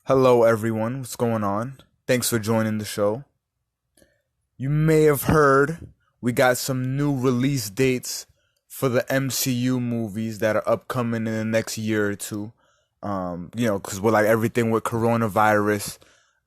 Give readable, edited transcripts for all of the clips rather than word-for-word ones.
Hello, everyone. What's going on? Thanks for joining the show. You may have heard we got some new release dates for the MCU movies that are upcoming in the next year or two. Because with like everything with coronavirus,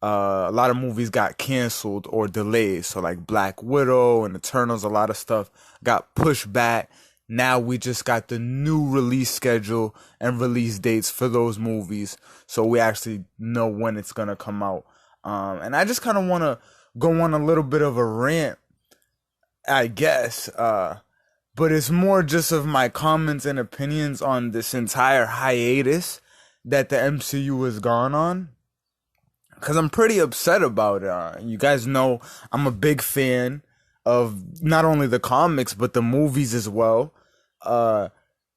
a lot of movies got canceled or delayed. So like Black Widow and Eternals, a lot of stuff got pushed back. Now we just got the new release schedule and release dates for those movies, so we actually know when it's gonna come out. And I just kind of want to go on a little bit of a rant, I guess. But it's more just of my comments and opinions on this entire hiatus that the MCU has gone on. Because I'm pretty upset about it. You guys know I'm a big fan of not only the comics, but the movies as well.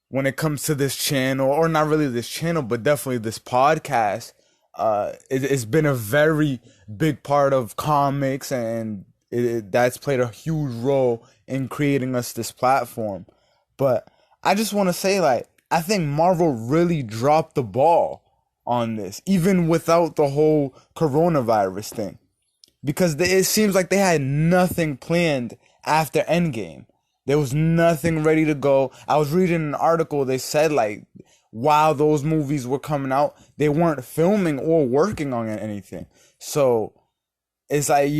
When it comes to this channel, or not really this channel, but definitely this podcast, it's been a very big part of comics, and that's played a huge role in creating us this platform. But I just want to say, like, I think Marvel really dropped the ball on this, even without the whole coronavirus thing, because it seems like they had nothing planned after Endgame. There was nothing ready to go. I was reading an article. They said, like, while those movies were coming out, they weren't filming or working on anything. So it's like,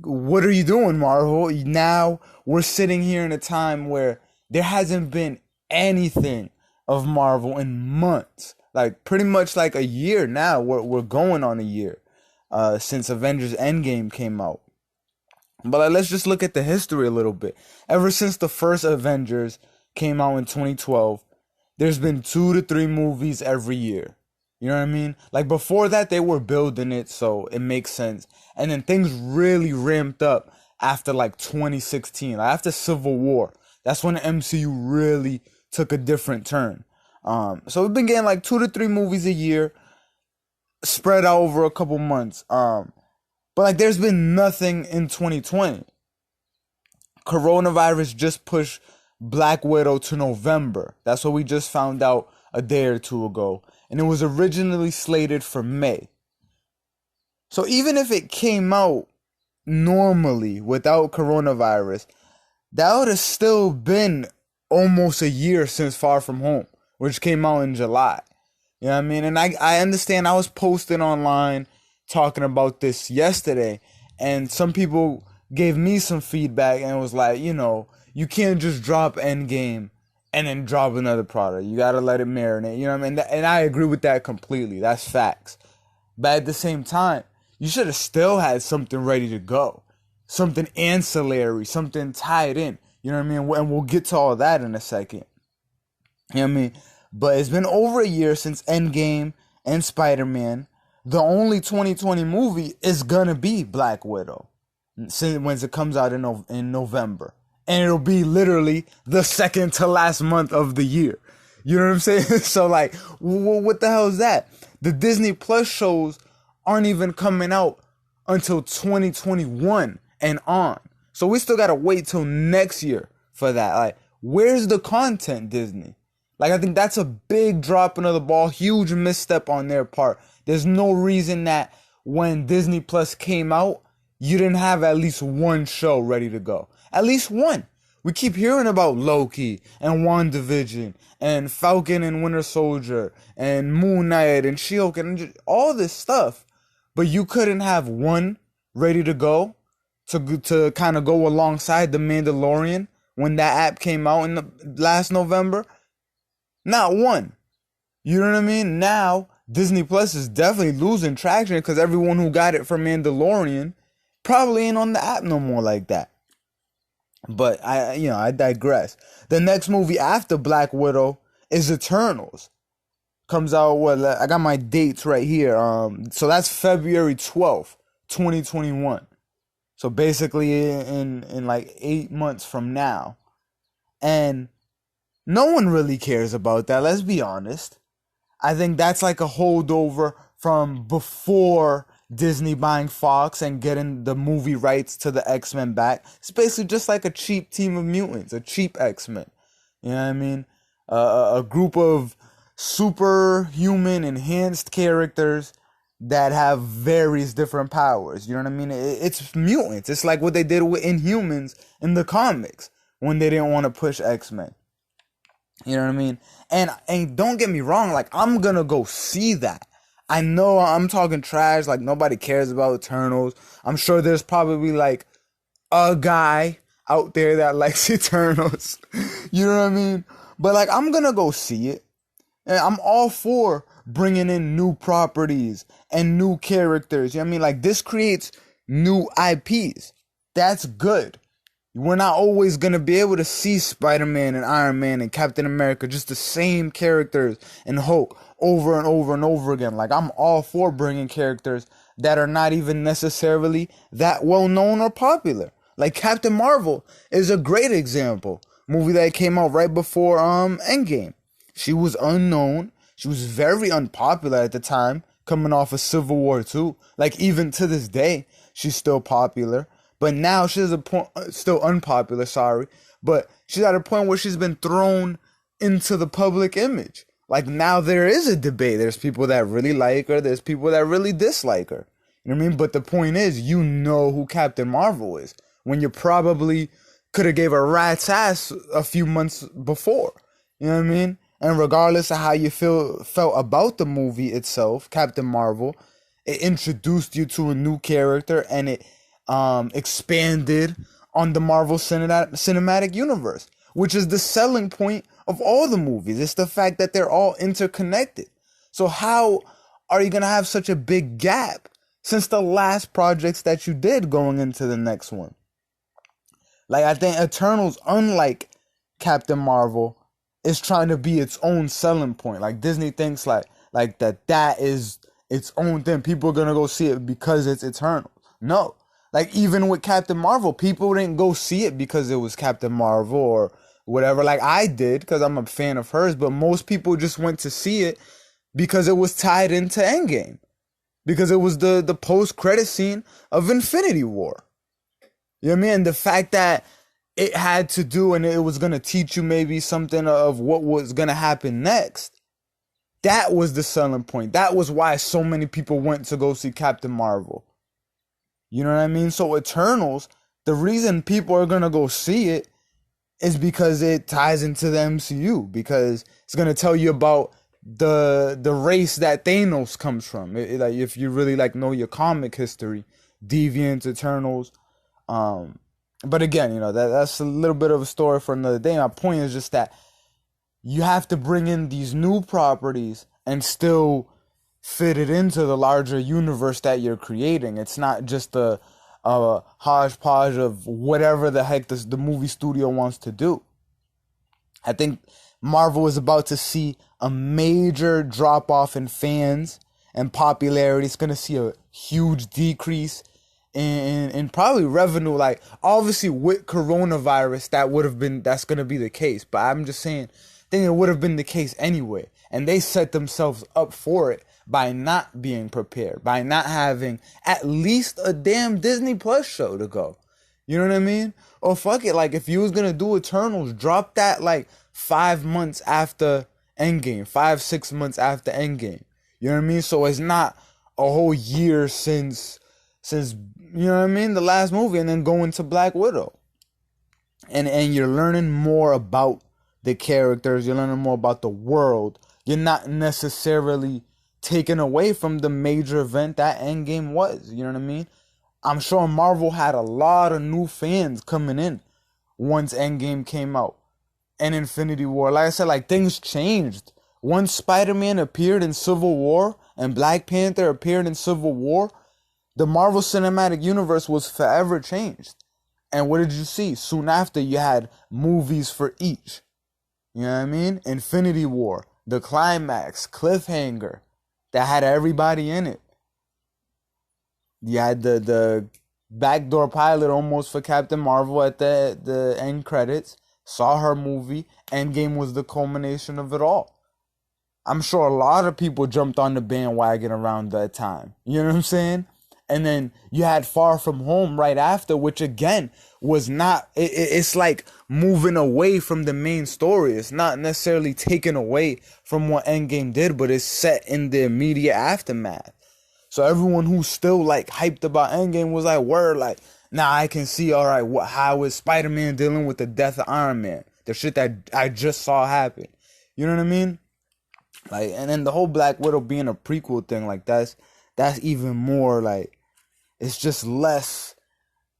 what are you doing, Marvel? Now we're sitting here in a time where there hasn't been anything of Marvel in months. Like, pretty much like a year now. We're going on a year since Avengers Endgame came out. But like, let's just look at the history a little bit. Ever since the first Avengers came out in 2012, there's been 2 to 3 movies every year. You know what I mean? Like, before that, they were building it, so it makes sense. And then things really ramped up after like 2016, like after Civil War. That's when the MCU really took a different turn. So we've been getting like 2 to 3 movies a year, spread out over a couple months. But like, there's been nothing in 2020. Coronavirus just pushed Black Widow to November. That's what we just found out a day or two ago. And it was originally slated for May. So even if it came out normally without coronavirus, that would have still been almost a year since Far From Home, which came out in July. You know what I mean? And I understand. I was posting online talking about this yesterday, and some people gave me some feedback and it was like, you can't just drop Endgame and then drop another product. You gotta let it marinate. You know what I mean? And I agree with that completely. That's facts. But at the same time, you should have still had something ready to go, something ancillary, something tied in. You know what I mean? And we'll get to all that in a second. You know what I mean? But it's been over a year since Endgame and Spider-Man. The only 2020 movie is gonna be Black Widow, when it comes out in November, and it'll be literally the second to last month of the year. You know what I'm saying? So like, what the hell is that? The Disney Plus shows aren't even coming out until 2021 and on. So we still gotta wait till next year for that. Like, where's the content, Disney? Like, I think that's a big dropping of the ball, huge misstep on their part. There's no reason that when Disney Plus came out, you didn't have at least one show ready to go. At least one. We keep hearing about Loki and WandaVision and Falcon and Winter Soldier and Moon Knight and She-Hulk and all this stuff. But you couldn't have one ready to go to kind of go alongside The Mandalorian when that app came out in the last November. Not one. You know what I mean? Now, Disney Plus is definitely losing traction because everyone who got it from Mandalorian probably ain't on the app no more like that. But I digress. The next movie after Black Widow is Eternals. Comes out, I got my dates right here. So that's February 12th, 2021. So basically in like 8 months from now. And no one really cares about that, let's be honest. I think that's like a holdover from before Disney buying Fox and getting the movie rights to the X-Men back. It's basically just like a cheap team of mutants, a cheap X-Men. You know what I mean? A group of superhuman enhanced characters that have various different powers. You know what I mean? It's mutants. It's like what they did with Inhumans in the comics when they didn't want to push X-Men. You know what I mean? And don't get me wrong, like, I'm gonna go see that. I know I'm talking trash, like nobody cares about Eternals. I'm sure there's probably like a guy out there that likes Eternals. You know what I mean? But like, I'm gonna go see it. And I'm all for bringing in new properties and new characters. You know what I mean? Like, this creates new IPs. That's good. We're not always going to be able to see Spider-Man and Iron Man and Captain America, just the same characters, and Hulk over and over and over again. Like, I'm all for bringing characters that are not even necessarily that well known or popular. Like, Captain Marvel is a great example. Movie that came out right before Endgame. She was unknown. She was very unpopular at the time, coming off of Civil War 2. Like, even to this day, she's still popular. But now she's still unpopular, sorry. But she's at a point where she's been thrown into the public image. Like, now there is a debate. There's people that really like her. There's people that really dislike her. You know what I mean? But the point is, you know who Captain Marvel is, when you probably could have gave a rat's ass a few months before. You know what I mean? And regardless of how you felt about the movie itself, Captain Marvel, it introduced you to a new character, and it expanded on the Marvel cinematic universe, which is the selling point of all the movies. It's the fact that they're all interconnected. So how are you going to have such a big gap since the last projects that you did going into the next one? Like, I think Eternals, unlike Captain Marvel, is trying to be its own selling point. Like, Disney thinks like that is its own thing. People are going to go see it because it's Eternals. No. Like, even with Captain Marvel, people didn't go see it because it was Captain Marvel or whatever. Like, I did because I'm a fan of hers, but most people just went to see it because it was tied into Endgame. Because it was the post-credit scene of Infinity War. You know what I mean? And the fact that it had to do, and it was going to teach you maybe something of what was going to happen next, that was the selling point. That was why so many people went to go see Captain Marvel. You know what I mean? So Eternals, the reason people are going to go see it is because it ties into the MCU, because it's going to tell you about the race that Thanos comes from. Like, if you really like know your comic history, Deviants, Eternals. But again, you know, that's a little bit of a story for another day. My point is just that you have to bring in these new properties and still fit it into the larger universe that you're creating. It's not just a hodgepodge of whatever the heck the movie studio wants to do. I think Marvel is about to see a major drop off in fans and popularity. It's going to see a huge decrease in probably revenue. Like, obviously with coronavirus, that's going to be the case. But I'm just saying, I think it would have been the case anyway. And they set themselves up for it by not being prepared, by not having at least a damn Disney Plus show to go. You know what I mean? Or fuck it, like, if you was gonna do Eternals, drop that like 5 months after Endgame, 5-6 months after Endgame. You know what I mean? So it's not a whole year since you know what I mean, the last movie, and then going to Black Widow. And you're learning more about the characters, you're learning more about the world. You're not necessarily taken away from the major event that Endgame was. You know what I mean? I'm sure Marvel had a lot of new fans coming in once Endgame came out. And Infinity War. Like I said, like, things changed. Once Spider-Man appeared in Civil War and Black Panther appeared in Civil War, the Marvel Cinematic Universe was forever changed. And what did you see? Soon after, you had movies for each. You know what I mean? Infinity War, the climax, cliffhanger, that had everybody in it. You had the backdoor pilot almost for Captain Marvel at the end credits. Saw her movie. Endgame was the culmination of it all. I'm sure a lot of people jumped on the bandwagon around that time. You know what I'm saying? And then you had Far From Home right after, which again was not, it's like moving away from the main story. It's not necessarily taken away from what Endgame did, but it's set in the immediate aftermath. So everyone who's still like hyped about Endgame was like, word, like, now I can see, all right, how is Spider-Man dealing with the death of Iron Man? The shit that I just saw happen. You know what I mean? Like, and then the whole Black Widow being a prequel thing, like that's even more like, it's just less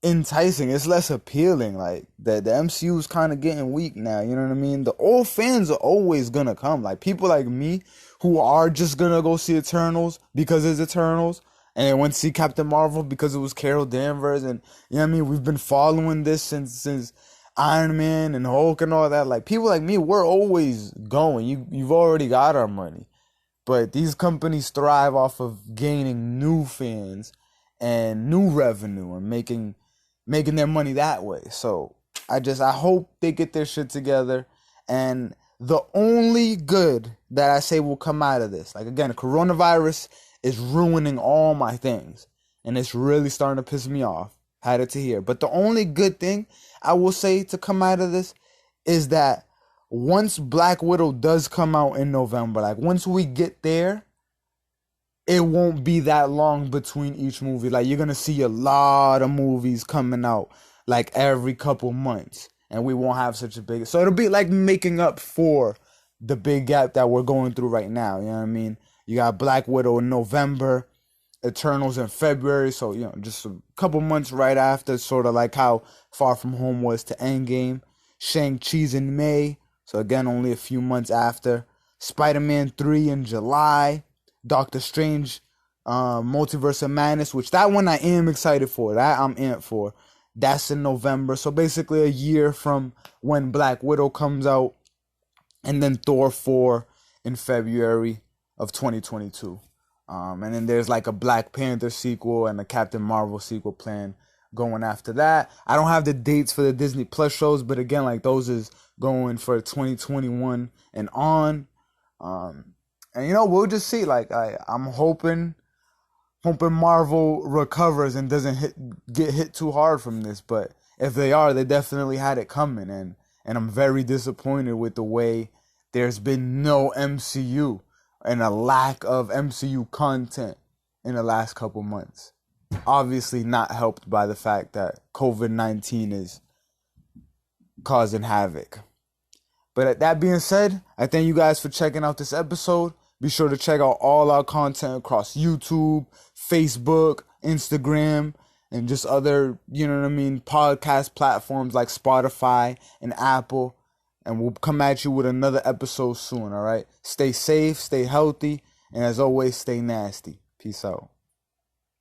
enticing. It's less appealing. Like the MCU is kind of getting weak now. You know what I mean? The old fans are always gonna come. Like people like me who are just gonna go see Eternals because it's Eternals, and they went to see Captain Marvel because it was Carol Danvers, and you know what I mean. We've been following this since Iron Man and Hulk and all that. Like people like me, we're always going. You've already got our money. But these companies thrive off of gaining new fans and new revenue and making their money that way. So I hope they get their shit together. And the only good that I say will come out of this, like again, coronavirus is ruining all my things. And it's really starting to piss me off. Had it to hear. But the only good thing I will say to come out of this is that once Black Widow does come out in November, like once we get there, it won't be that long between each movie. Like you're gonna see a lot of movies coming out like every couple months, and we won't have such a big. So it'll be like making up for the big gap that we're going through right now. You know what I mean? You got Black Widow in November, Eternals in February, so you know just a couple months right after, sort of like how Far From Home was to Endgame. Shang-Chi's in May. So again, only a few months after. Spider-Man 3 in July. Doctor Strange, Multiverse of Madness, which that one I am excited for. That I'm amped for. That's in November. So basically a year from when Black Widow comes out. And then Thor 4 in February of 2022. And then there's like a Black Panther sequel and a Captain Marvel sequel plan going after that. I don't have the dates for the Disney Plus shows, but again, like those is going for 2021 and on. And you know, we'll just see. Like I'm hoping Marvel recovers and doesn't get hit too hard from this. But if they are, they definitely had it coming, and I'm very disappointed with the way there's been no MCU and a lack of MCU content in the last couple months. Obviously not helped by the fact that COVID-19 is causing havoc. But that being said, I thank you guys for checking out this episode. Be sure to check out all our content across YouTube, Facebook, Instagram, and just other, you know what I mean, podcast platforms like Spotify and Apple. And we'll come at you with another episode soon, all right? Stay safe, stay healthy, and as always, stay nasty. Peace out.